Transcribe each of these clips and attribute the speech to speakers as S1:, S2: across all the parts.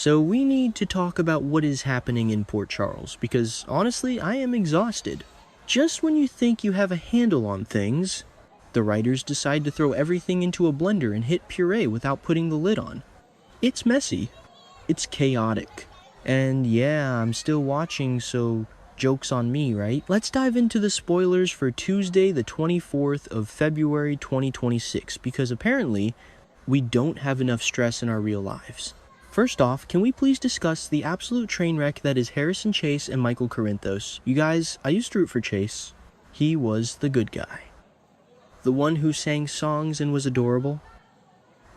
S1: So we need to talk about what is happening in Port Charles, because honestly, I am exhausted. Just when you think you have a handle on things, the writers decide to throw everything into a blender and hit puree without putting the lid on. It's messy. It's chaotic. And yeah, I'm still watching, so joke's on me, right? Let's dive into the spoilers for Tuesday, the 24th of February 2026, because apparently we don't have enough stress in our real lives. First off, can we please discuss the absolute train wreck that is Harrison Chase and Michael Corinthos? You guys, I used to root for Chase. He was the good guy. The one who sang songs and was adorable.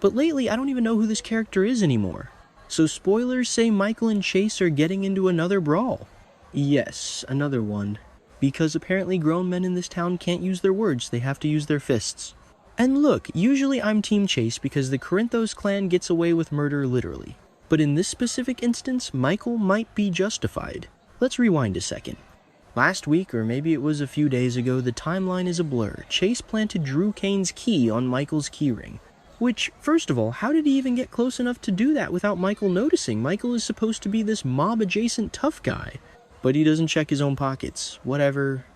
S1: But lately, I don't even know who this character is anymore. So spoilers say Michael and Chase are getting into another brawl. Yes, another one. Because apparently grown men in this town can't use their words, they have to use their fists. And look, usually I'm Team Chase because the Corinthos clan gets away with murder literally. But in this specific instance, Michael might be justified. Let's rewind a second. Last week, or maybe it was a few days ago, the timeline is a blur. Chase planted Drew Kane's key on Michael's keyring. Which, first of all, how did he even get close enough to do that without Michael noticing? Michael is supposed to be this mob-adjacent tough guy. But he doesn't check his own pockets. Whatever.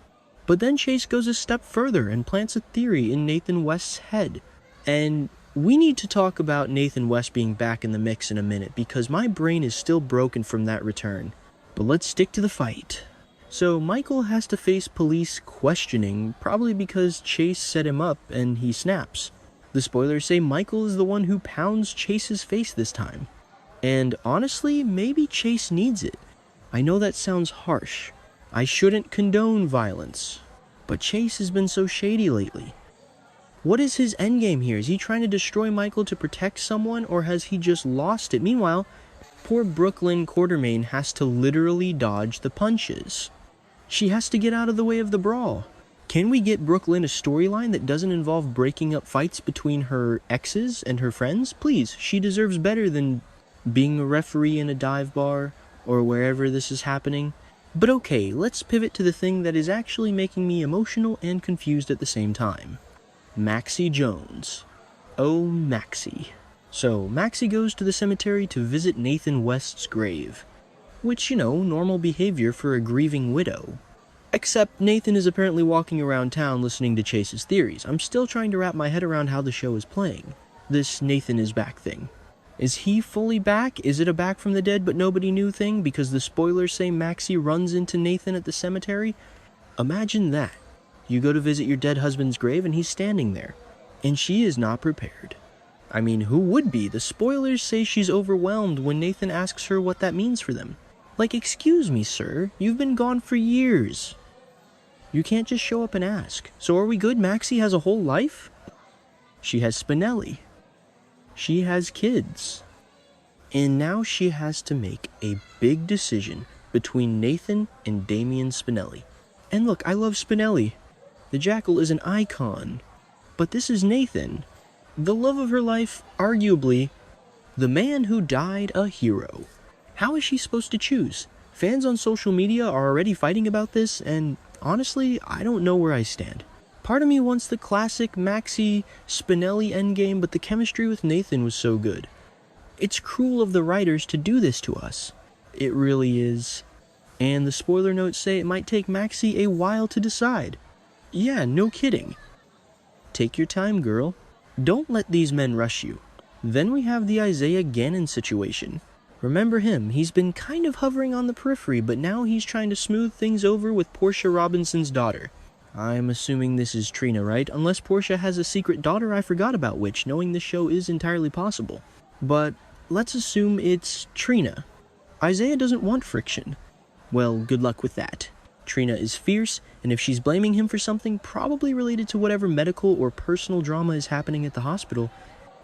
S1: But then Chase goes a step further and plants a theory in Nathan West's head. And we need to talk about Nathan West being back in the mix in a minute, because my brain is still broken from that return. But let's stick to the fight. So Michael has to face police questioning, probably because Chase set him up and he snaps. The spoilers say Michael is the one who pounds Chase's face this time. And honestly, maybe Chase needs it. I know that sounds harsh. I shouldn't condone violence. But Chase has been so shady lately. What is his endgame here? Is he trying to destroy Michael to protect someone, or has he just lost it? Meanwhile, poor Brooklyn Quartermain has to literally dodge the punches. She has to get out of the way of the brawl. Can we get Brooklyn a storyline that doesn't involve breaking up fights between her exes and her friends? Please, she deserves better than being a referee in a dive bar or wherever this is happening. But okay, let's pivot to the thing that is actually making me emotional and confused at the same time. Maxie Jones. Oh, Maxie. So, Maxie goes to the cemetery to visit Nathan West's grave. Which, normal behavior for a grieving widow. Except Nathan is apparently walking around town listening to Chase's theories. I'm still trying to wrap my head around how the show is playing. This Nathan is back thing. Is he fully back? Is it a back from the dead but nobody knew thing because the spoilers say Maxie runs into Nathan at the cemetery? Imagine that. You go to visit your dead husband's grave and he's standing there. And she is not prepared. I mean, who would be? The spoilers say she's overwhelmed when Nathan asks her what that means for them. Like, excuse me, sir, you've been gone for years. You can't just show up and ask. So are we good? Maxie has a whole life? She has Spinelli. She has kids. And now she has to make a big decision between Nathan and Damian Spinelli. And look, I love Spinelli. The Jackal is an icon. But this is Nathan. The love of her life, arguably, the man who died a hero. How is she supposed to choose? Fans on social media are already fighting about this, and honestly, I don't know where I stand. Part of me wants the classic Maxie Spinelli endgame, but the chemistry with Nathan was so good. It's cruel of the writers to do this to us. It really is. And the spoiler notes say it might take Maxie a while to decide. Yeah, no kidding. Take your time, girl. Don't let these men rush you. Then we have the Isaiah Gannon situation. Remember him, he's been kind of hovering on the periphery, but now he's trying to smooth things over with Portia Robinson's daughter. I'm assuming this is Trina, right? Unless Portia has a secret daughter I forgot about, which, knowing this show, is entirely possible. But let's assume it's Trina. Isaiah doesn't want friction. Well, good luck with that. Trina is fierce, and if she's blaming him for something probably related to whatever medical or personal drama is happening at the hospital,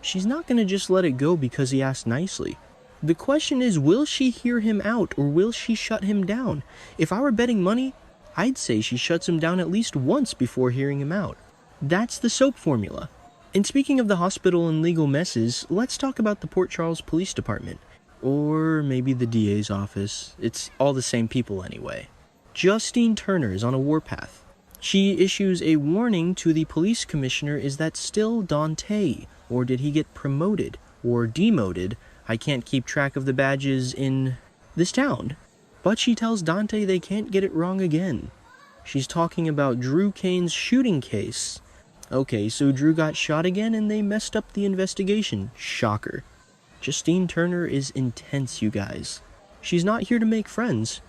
S1: she's not going to just let it go because he asked nicely. The question is, will she hear him out, or will she shut him down? If I were betting money, I'd say she shuts him down at least once before hearing him out. That's the soap formula. And speaking of the hospital and legal messes, let's talk about the Port Charles Police Department. Or maybe the DA's office. It's all the same people anyway. Justine Turner is on a warpath. She issues a warning to the police commissioner. Is that still Dante? Or did he get promoted or demoted I can't keep track of the badges in this town. But she tells Dante they can't get it wrong again. She's talking about Drew Kane's shooting case. Okay, so Drew got shot again and they messed up the investigation. Shocker. Justine Turner is intense, you guys. She's not here to make friends.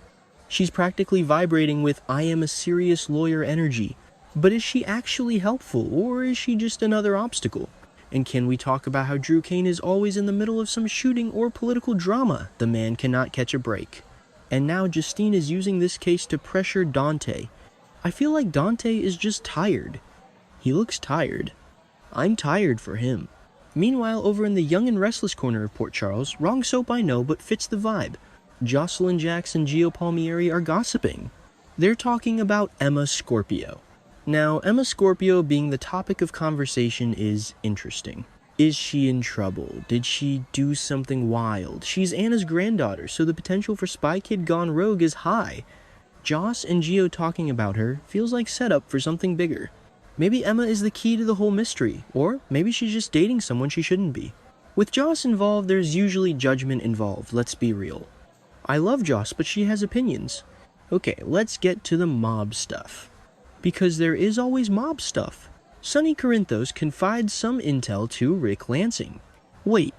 S1: She's practically vibrating with I am a serious lawyer energy. But is she actually helpful, or is she just another obstacle? And can we talk about how Drew Kane is always in the middle of some shooting or political drama? The man cannot catch a break. And now Justine is using this case to pressure Dante. I feel like Dante is just tired. He looks tired. I'm tired for him. Meanwhile, over in the Young and Restless corner of Port Charles, wrong soap I know, but fits the vibe. Jocelyn Jacks and Gio Palmieri are gossiping. They're talking about Emma Scorpio. Now, Emma Scorpio being the topic of conversation is interesting. Is she in trouble? Did she do something wild? She's Anna's granddaughter, so the potential for Spy Kid gone rogue is high. Joss and Gio talking about her feels like setup for something bigger. Maybe Emma is the key to the whole mystery, or maybe she's just dating someone she shouldn't be. With Joss involved, there's usually judgment involved, let's be real. I love Joss, but she has opinions. Okay, let's get to the mob stuff. Because there is always mob stuff. Sonny Corinthos confides some intel to Rick Lansing. Wait,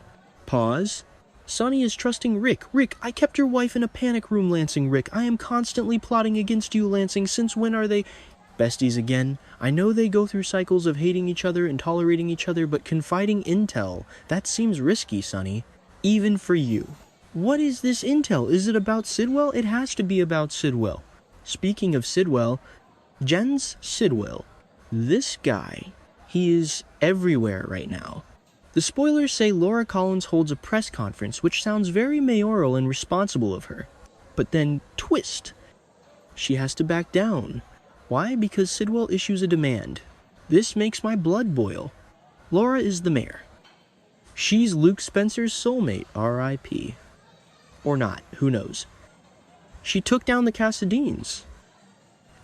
S1: pause. Sonny is trusting Rick. Rick, I kept your wife in a panic room, Lansing. Rick, I am constantly plotting against you, Lansing. Since when are they besties again? I know they go through cycles of hating each other and tolerating each other, but confiding intel, that seems risky, Sonny. Even for you. What is this intel? Is it about Sidwell? It has to be about Sidwell. Speaking of Sidwell, Jens Sidwell. This guy, he is everywhere right now. The spoilers say Laura Collins holds a press conference, which sounds very mayoral and responsible of her. But then, twist. She has to back down. Why? Because Sidwell issues a demand. This makes my blood boil. Laura is the mayor. She's Luke Spencer's soulmate, R.I.P. Or not, who knows. She took down the Cassadines.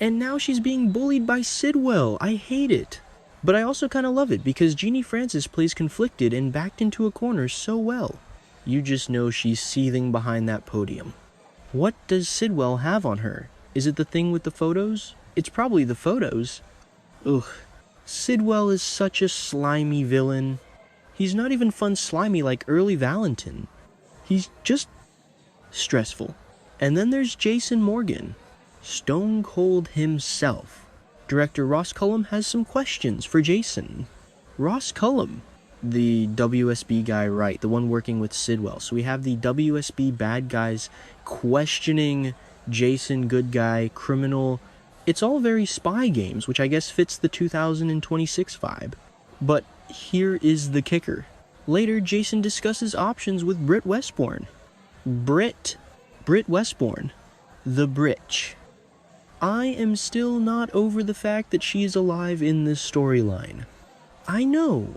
S1: And now she's being bullied by Sidwell. I hate it. But I also kind of love it because Jeannie Francis plays conflicted and backed into a corner so well. You just know she's seething behind that podium. What does Sidwell have on her? Is it the thing with the photos? It's probably the photos. Ugh. Sidwell is such a slimy villain. He's not even fun slimy like Early Valentin. He's just stressful. And then there's Jason Morgan. Stone Cold himself. Director Ross Cullum has some questions for Jason. Ross Cullum, the WSB guy, right, the one working with Sidwell. So we have the WSB bad guys questioning Jason, good guy, criminal. It's all very Spy Games, which I guess fits the 2026 vibe. But here is the kicker. Later, Jason discusses options with Britt Westbourne. Britt Westbourne. The Britch. I am still not over the fact that she is alive in this storyline. I know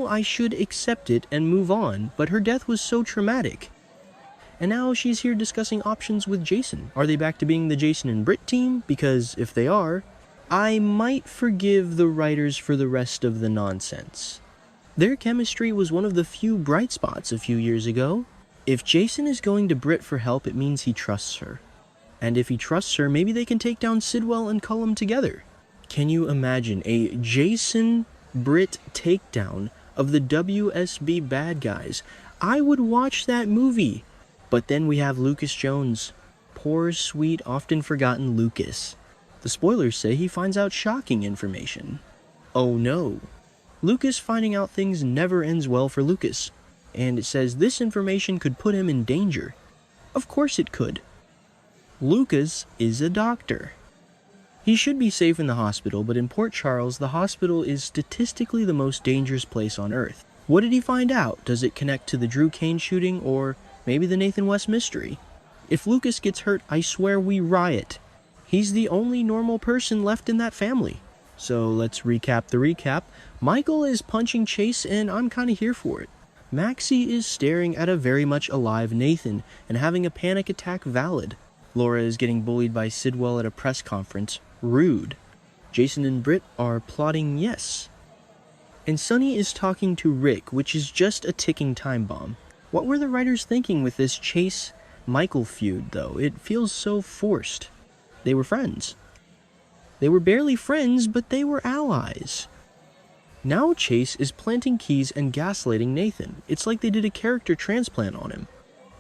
S1: I should accept it and move on, but her death was so traumatic. And now she's here discussing options with Jason. Are they back to being the Jason and Britt team? Because if they are, I might forgive the writers for the rest of the nonsense. Their chemistry was one of the few bright spots a few years ago. If Jason is going to Britt for help, it means he trusts her. And if he trusts her, maybe they can take down Sidwell and Cullum together. Can you imagine a Jason-Britt takedown of the WSB bad guys? I would watch that movie. But then we have Lucas Jones. Poor, sweet, often forgotten Lucas. The spoilers say he finds out shocking information. Oh no. Lucas finding out things never ends well for Lucas. And it says this information could put him in danger. Of course it could. Lucas is a doctor. He should be safe in the hospital, but in Port Charles, the hospital is statistically the most dangerous place on Earth. What did he find out? Does it connect to the Drew Kane shooting, or maybe the Nathan West mystery? If Lucas gets hurt, I swear we riot. He's the only normal person left in that family. So let's recap the recap. Michael is punching Chase, and I'm kinda here for it. Maxie is staring at a very much alive Nathan, and having a panic attack valid. Laura is getting bullied by Sidwell at a press conference. Rude. Jason and Britt are plotting yes. And Sonny is talking to Rick, which is just a ticking time bomb. What were the writers thinking with this Chase-Michael feud, though? It feels so forced. They were friends. They were barely friends, but they were allies. Now Chase is planting keys and gaslighting Nathan. It's like they did a character transplant on him.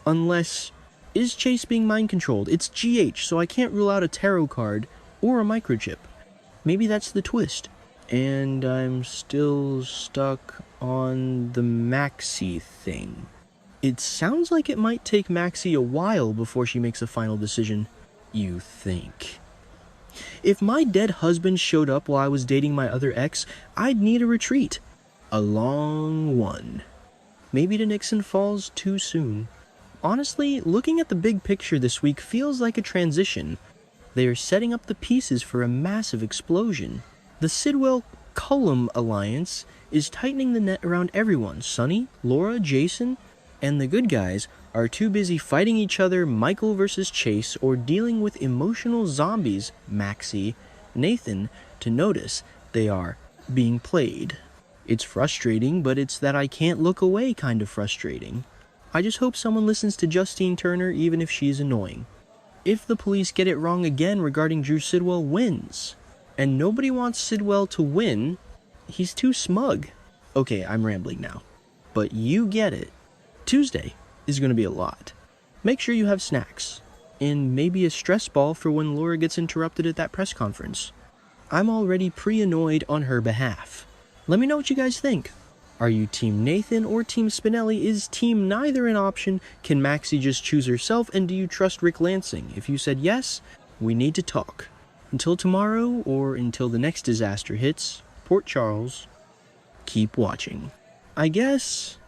S1: Unless, is Chase being mind-controlled? It's GH, so I can't rule out a tarot card or a microchip. Maybe that's the twist. And I'm still stuck on the Maxie thing. It sounds like it might take Maxie a while before she makes a final decision. You think? If my dead husband showed up while I was dating my other ex, I'd need a retreat. A long one. Maybe to Nixon Falls too soon. Honestly, looking at the big picture this week feels like a transition. They are setting up the pieces for a massive explosion. The Sidwell-Cullum alliance is tightening the net around everyone. Sonny, Laura, Jason, and the good guys are too busy fighting each other, Michael versus Chase, or dealing with emotional zombies, Maxie, Nathan, to notice they are being played. It's frustrating, but it's that I can't look away kind of frustrating. I just hope someone listens to Justine Turner even if she's annoying. If the police get it wrong again regarding Drew Sidwell wins, and nobody wants Sidwell to win, he's too smug. Okay, I'm rambling now, but you get it. Tuesday is going to be a lot. Make sure you have snacks, and maybe a stress ball for when Laura gets interrupted at that press conference. I'm already pre-annoyed on her behalf. Let me know what you guys think. Are you Team Nathan or Team Spinelli? Is Team Neither an option? Can Maxie just choose herself? And do you trust Rick Lansing? If you said yes, we need to talk. Until tomorrow, or until the next disaster hits, Port Charles, keep watching. I guess